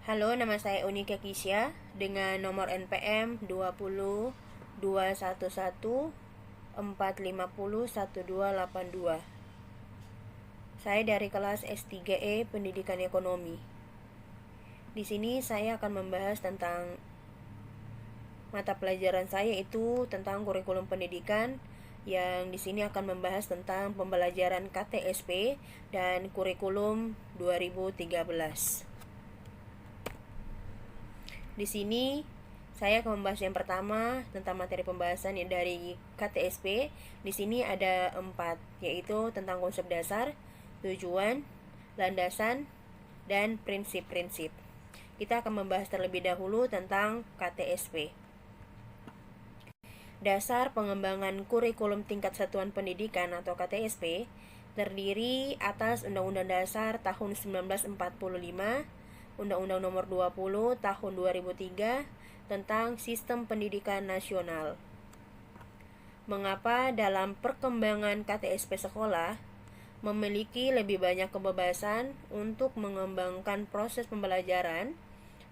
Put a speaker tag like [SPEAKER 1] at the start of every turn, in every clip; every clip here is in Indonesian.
[SPEAKER 1] Halo, nama saya Unika Kisya dengan nomor NPM 20 211 450 1282. Saya dari kelas S3E Pendidikan Ekonomi. Di sini saya akan membahas tentang mata pelajaran saya, itu tentang kurikulum pendidikan, yang di sini akan membahas tentang pembelajaran KTSP dan kurikulum 2013. Di sini saya akan membahas yang pertama tentang materi pembahasan yang dari KTSP. Di sini ada 4, yaitu tentang konsep dasar, tujuan, landasan, dan prinsip-prinsip. Kita akan membahas terlebih dahulu tentang KTSP. Dasar pengembangan kurikulum tingkat satuan pendidikan atau KTSP terdiri atas Undang-Undang Dasar tahun 1945, Undang-Undang Nomor 20 tahun 2003 tentang Sistem Pendidikan Nasional. Mengapa dalam perkembangan KTSP sekolah memiliki lebih banyak kebebasan untuk mengembangkan proses pembelajaran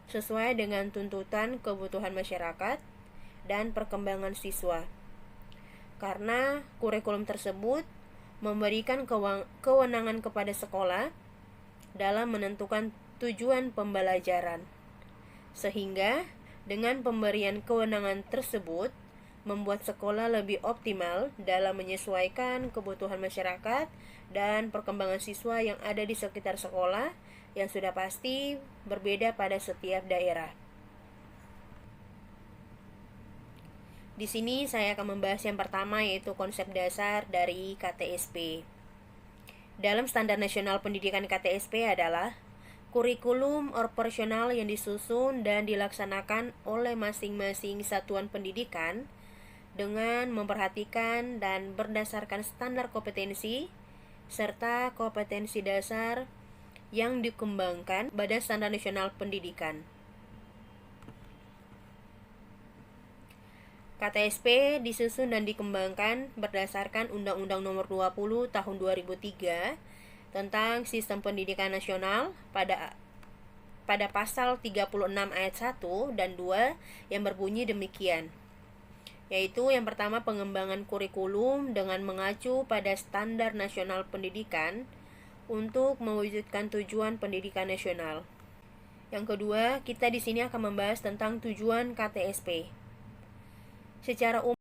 [SPEAKER 1] sesuai dengan tuntutan kebutuhan masyarakat dan perkembangan siswa? Karena kurikulum tersebut memberikan kewenangan kepada sekolah dalam menentukan tujuan pembelajaran, sehingga dengan pemberian kewenangan tersebut membuat sekolah lebih optimal dalam menyesuaikan kebutuhan masyarakat dan perkembangan siswa yang ada di sekitar sekolah, yang sudah pasti berbeda pada setiap daerah. Di sini saya akan membahas yang pertama, yaitu konsep dasar dari KTSP. Dalam Standar Nasional Pendidikan KTSP adalah kurikulum operasional yang disusun dan dilaksanakan oleh masing-masing satuan pendidikan dengan memperhatikan dan berdasarkan standar kompetensi serta kompetensi dasar yang dikembangkan Badan Standar Nasional Pendidikan. KTSP disusun dan dikembangkan berdasarkan Undang-Undang Nomor 20 Tahun 2003 tentang Sistem Pendidikan Nasional pada pasal 36 ayat 1 dan 2 yang berbunyi demikian, yaitu yang pertama, pengembangan kurikulum dengan mengacu pada standar nasional pendidikan untuk mewujudkan tujuan pendidikan nasional. Yang kedua, kita di sini akan membahas tentang tujuan KTSP. Secara umum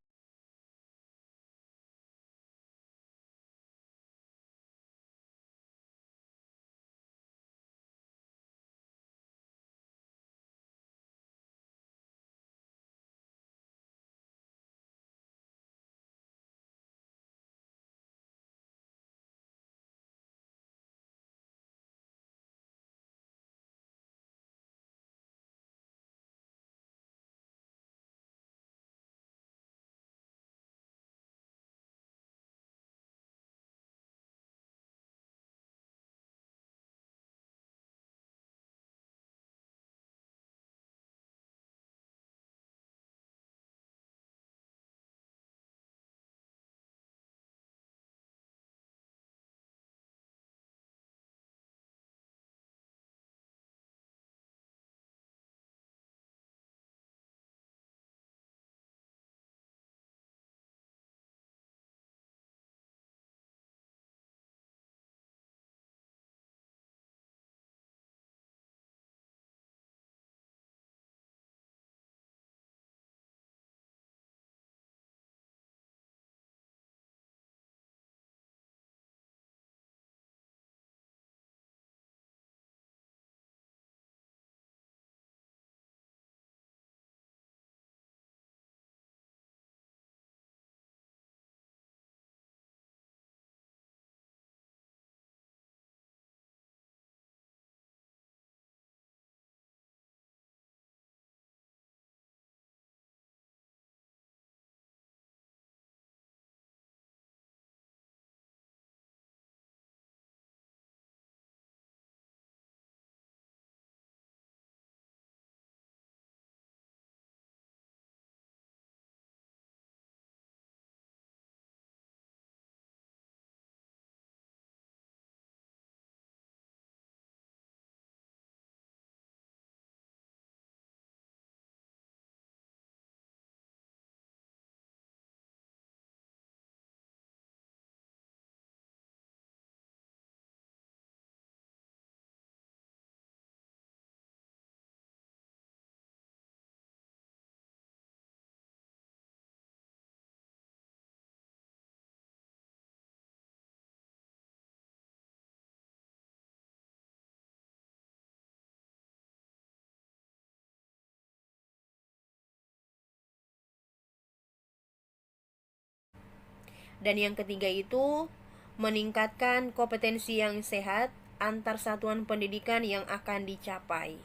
[SPEAKER 1] Dan yang ketiga itu meningkatkan kompetensi yang sehat antar satuan pendidikan yang akan dicapai.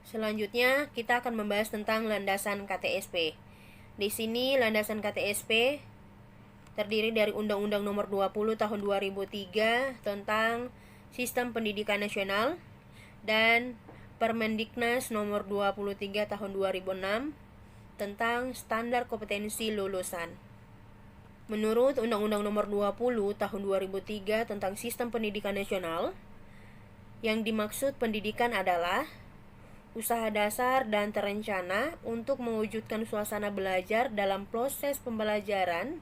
[SPEAKER 1] Selanjutnya kita akan membahas tentang landasan KTSP. Di sini landasan KTSP terdiri dari Undang-Undang Nomor 20 Tahun 2003 tentang Sistem Pendidikan Nasional dan Permendiknas Nomor 23 Tahun 2006 tentang Standar Kompetensi Lulusan. Menurut Undang-Undang Nomor 20 Tahun 2003 tentang Sistem Pendidikan Nasional, yang dimaksud pendidikan adalah usaha dasar dan terencana untuk mewujudkan suasana belajar dalam proses pembelajaran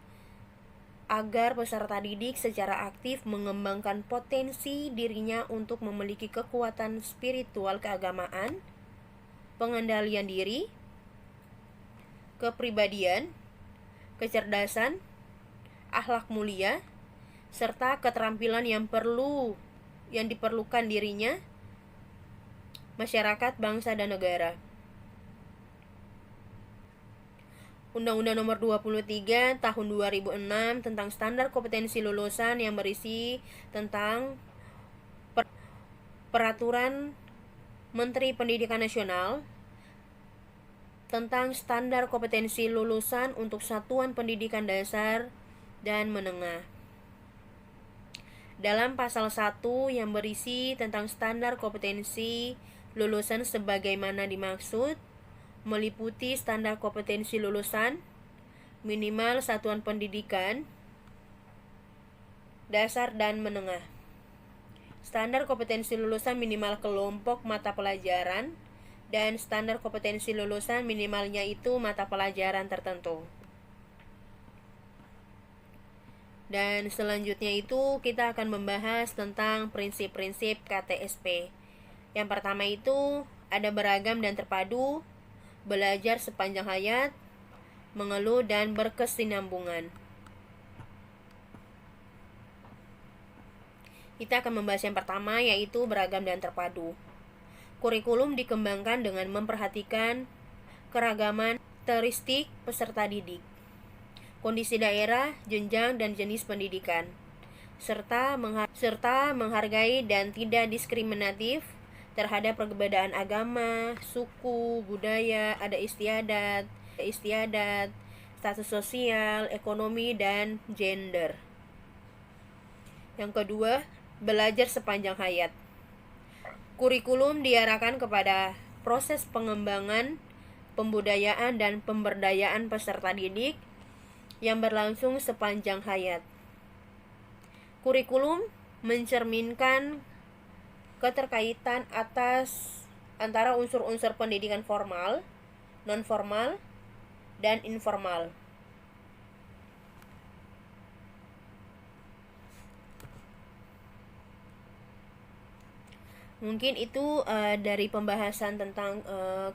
[SPEAKER 1] agar peserta didik secara aktif mengembangkan potensi dirinya untuk memiliki kekuatan spiritual keagamaan, pengendalian diri, kepribadian, kecerdasan, akhlak mulia, serta keterampilan yang diperlukan dirinya, masyarakat, bangsa, dan negara. Undang-Undang Nomor 23 Tahun 2006 tentang Standar Kompetensi Lulusan yang berisi tentang Peraturan Menteri Pendidikan Nasional tentang Standar Kompetensi Lulusan untuk Satuan Pendidikan Dasar dan Menengah. Dalam pasal 1 yang berisi tentang standar kompetensi lulusan sebagaimana dimaksud, meliputi standar kompetensi lulusan minimal satuan pendidikan dasar dan menengah, standar kompetensi lulusan minimal kelompok mata pelajaran, dan standar kompetensi lulusan minimalnya itu mata pelajaran tertentu. Dan selanjutnya itu kita akan membahas tentang prinsip-prinsip KTSP. Yang pertama itu ada beragam dan terpadu, belajar sepanjang hayat, mengeluh, dan berkesinambungan. Kita akan membahas yang pertama, yaitu beragam dan terpadu. Kurikulum dikembangkan dengan memperhatikan keragaman karakteristik peserta didik, kondisi daerah, jenjang, dan jenis pendidikan, serta menghargai dan tidak diskriminatif terhadap perbedaan agama, suku, budaya, adat istiadat, status sosial, ekonomi, dan gender. Yang kedua, belajar sepanjang hayat. Kurikulum diarahkan kepada proses pengembangan, pembudayaan, dan pemberdayaan peserta didik yang berlangsung sepanjang hayat. Kurikulum mencerminkan keterkaitan antara unsur-unsur pendidikan formal, non-formal, dan informal. Mungkin itu dari pembahasan tentang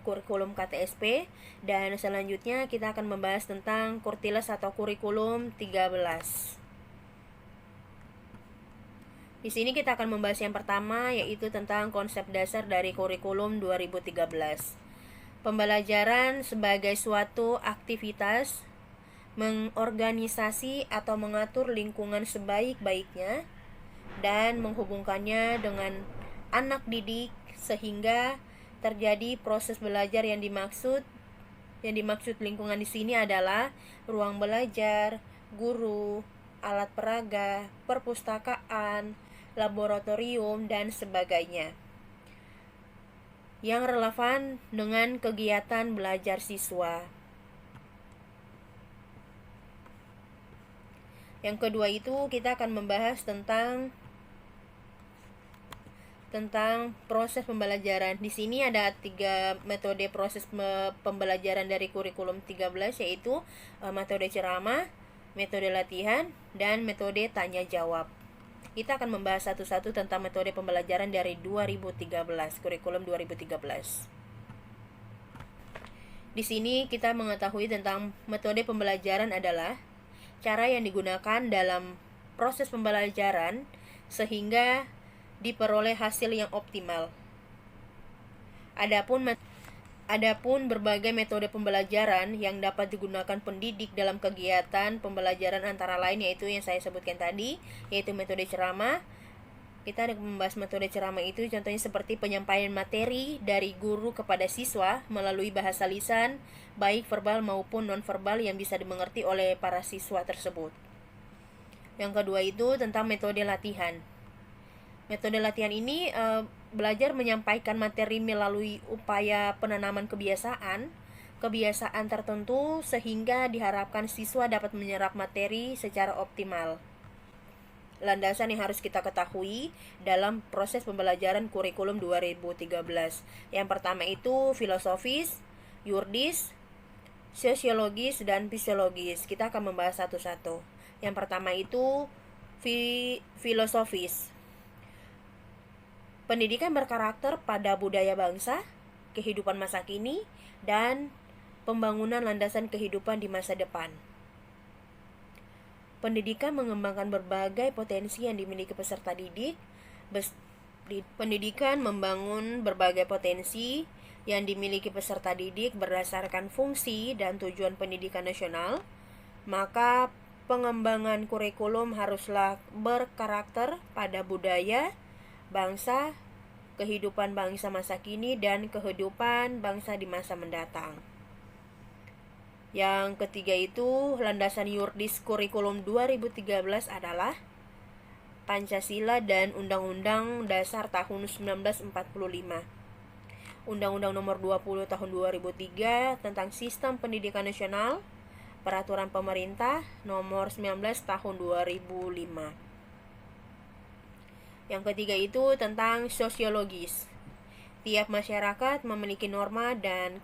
[SPEAKER 1] kurikulum KTSP, dan selanjutnya kita akan membahas tentang Kurtiles atau kurikulum 13. Di sini kita akan membahas yang pertama, yaitu tentang konsep dasar dari kurikulum 2013. Pembelajaran sebagai suatu aktivitas mengorganisasi atau mengatur lingkungan sebaik-baiknya dan menghubungkannya dengan anak didik sehingga terjadi proses belajar yang dimaksud lingkungan di sini adalah ruang belajar, guru, alat peraga, perpustakaan, laboratorium, dan sebagainya yang relevan dengan kegiatan belajar siswa. Yang kedua itu kita akan membahas tentang proses pembelajaran. Di sini ada 3 metode proses pembelajaran dari kurikulum 13, yaitu metode ceramah, metode latihan, dan metode tanya jawab. Kita akan membahas satu-satu tentang metode pembelajaran dari 2013, kurikulum 2013. Di sini kita mengetahui tentang metode pembelajaran adalah cara yang digunakan dalam proses pembelajaran sehingga diperoleh hasil yang optimal. Adapun Adapun berbagai metode pembelajaran yang dapat digunakan pendidik dalam kegiatan pembelajaran antara lain yaitu yang saya sebutkan tadi, yaitu metode ceramah. Kita ada membahas metode ceramah itu contohnya seperti penyampaian materi dari guru kepada siswa melalui bahasa lisan, baik verbal maupun nonverbal yang bisa dimengerti oleh para siswa tersebut. Yang kedua itu tentang metode latihan. Metode latihan ini belajar menyampaikan materi melalui upaya penanaman kebiasaan tertentu sehingga diharapkan siswa dapat menyerap materi secara optimal. Landasan yang harus kita ketahui dalam proses pembelajaran kurikulum 2013. Yang pertama itu filosofis, yuridis, sosiologis, dan fisiologis. Kita akan membahas satu-satu. Yang pertama itu filosofis. Pendidikan berkarakter pada budaya bangsa, kehidupan masa kini, dan pembangunan landasan kehidupan di masa depan. Pendidikan mengembangkan berbagai potensi yang dimiliki peserta didik. Pendidikan membangun berbagai potensi yang dimiliki peserta didik berdasarkan fungsi dan tujuan pendidikan nasional. Maka pengembangan kurikulum haruslah berkarakter pada budaya bangsa, kehidupan bangsa masa kini, dan kehidupan bangsa di masa mendatang. Yang ketiga itu landasan yuridis kurikulum 2013 adalah Pancasila dan Undang-Undang Dasar tahun 1945. Undang-Undang Nomor 20 tahun 2003 tentang Sistem Pendidikan Nasional, Peraturan Pemerintah Nomor 19 tahun 2005. Yang ketiga itu tentang sosiologis. Tiap masyarakat memiliki norma dan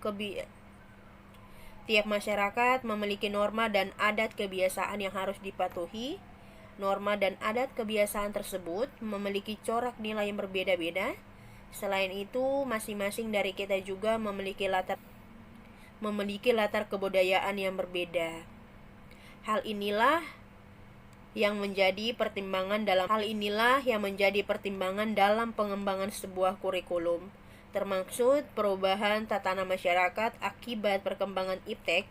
[SPEAKER 1] adat kebiasaan yang harus dipatuhi. Norma dan adat kebiasaan tersebut memiliki corak nilai yang berbeda-beda. Selain itu, masing-masing dari kita juga memiliki latar kebudayaan yang berbeda. Hal inilah yang menjadi pertimbangan dalam pengembangan sebuah kurikulum, termaksud perubahan tatanan masyarakat akibat perkembangan iptek,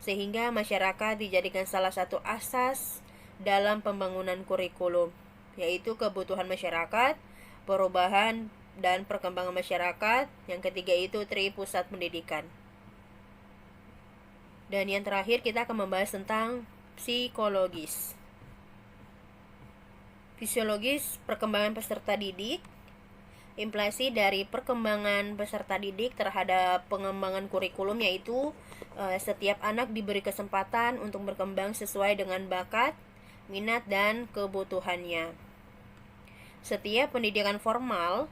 [SPEAKER 1] sehingga masyarakat dijadikan salah satu asas dalam pembangunan kurikulum, yaitu kebutuhan masyarakat, perubahan dan perkembangan masyarakat. Yang ketiga itu pusat pendidikan. Dan yang terakhir kita akan membahas tentang psikologis. Fisiologis, perkembangan peserta didik. Implikasi dari perkembangan peserta didik terhadap pengembangan kurikulum yaitu setiap anak diberi kesempatan untuk berkembang sesuai dengan bakat, minat, dan kebutuhannya. Setiap pendidikan formal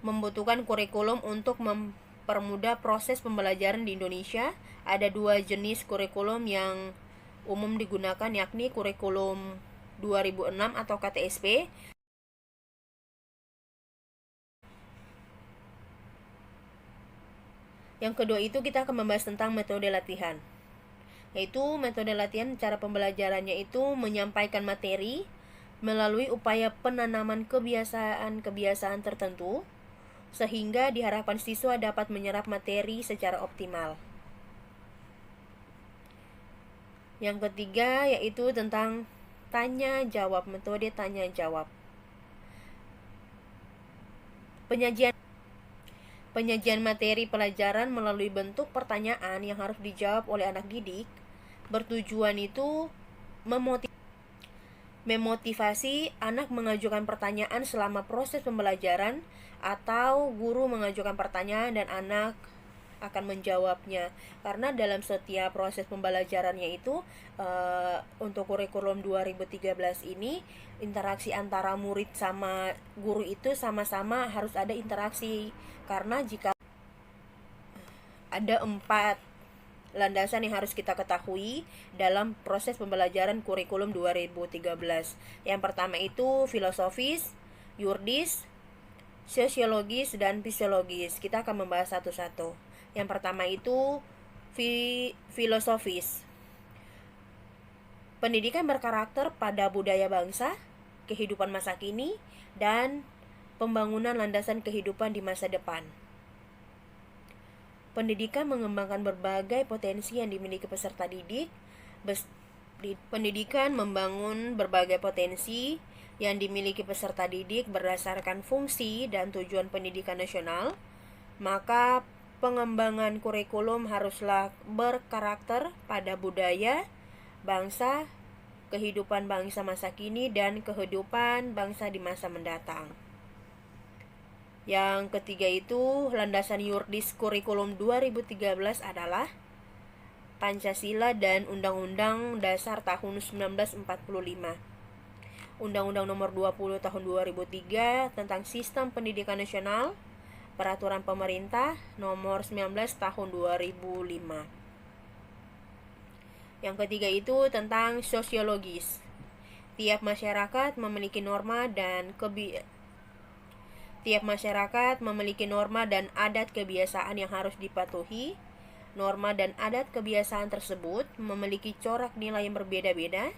[SPEAKER 1] membutuhkan kurikulum untuk mempermudah proses pembelajaran di Indonesia. Ada dua jenis kurikulum yang umum digunakan, yakni kurikulum 2006 atau KTSP. Yang kedua itu kita akan membahas tentang metode latihan. Yaitu metode latihan cara pembelajarannya itu menyampaikan materi melalui upaya penanaman kebiasaan tertentu sehingga diharapkan siswa dapat menyerap materi secara optimal. Yang ketiga yaitu tentang tanya jawab, metode tanya jawab. Penyajian materi pelajaran melalui bentuk pertanyaan yang harus dijawab oleh anak didik bertujuan itu memotivasi anak mengajukan pertanyaan selama proses pembelajaran, atau guru mengajukan pertanyaan dan anak akan menjawabnya. Karena dalam setiap proses pembelajarannya itu untuk kurikulum 2013 ini interaksi antara murid sama guru itu sama-sama harus ada interaksi. Karena jika ada 4 landasan yang harus kita ketahui dalam proses pembelajaran kurikulum 2013. Yang pertama itu filosofis, yuridis, sosiologis, dan fisiologis. Kita akan membahas satu-satu. Yang pertama itu filosofis. Pendidikan berkarakter pada budaya bangsa, kehidupan masa kini, dan pembangunan landasan kehidupan di masa depan. Pendidikan mengembangkan berbagai potensi yang dimiliki peserta didik. Pendidikan membangun berbagai potensi yang dimiliki peserta didik berdasarkan fungsi dan tujuan pendidikan nasional. Maka pengembangan kurikulum haruslah berkarakter pada budaya, bangsa, kehidupan bangsa masa kini, dan kehidupan bangsa di masa mendatang. Yang ketiga itu, landasan yuridis kurikulum 2013 adalah Pancasila dan Undang-Undang Dasar tahun 1945. Undang-Undang Nomor 20 tahun 2003 tentang Sistem Pendidikan Nasional, Peraturan Pemerintah Nomor 19 tahun 2005. Yang ketiga itu tentang sosiologis. Tiap masyarakat memiliki norma dan adat kebiasaan yang harus dipatuhi. Norma dan adat kebiasaan tersebut memiliki corak nilai yang berbeda-beda.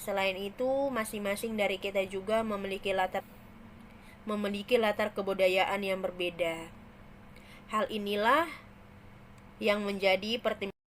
[SPEAKER 1] Selain itu, masing-masing dari kita juga memiliki latar kebudayaan yang berbeda. Hal inilah yang menjadi pertimbangan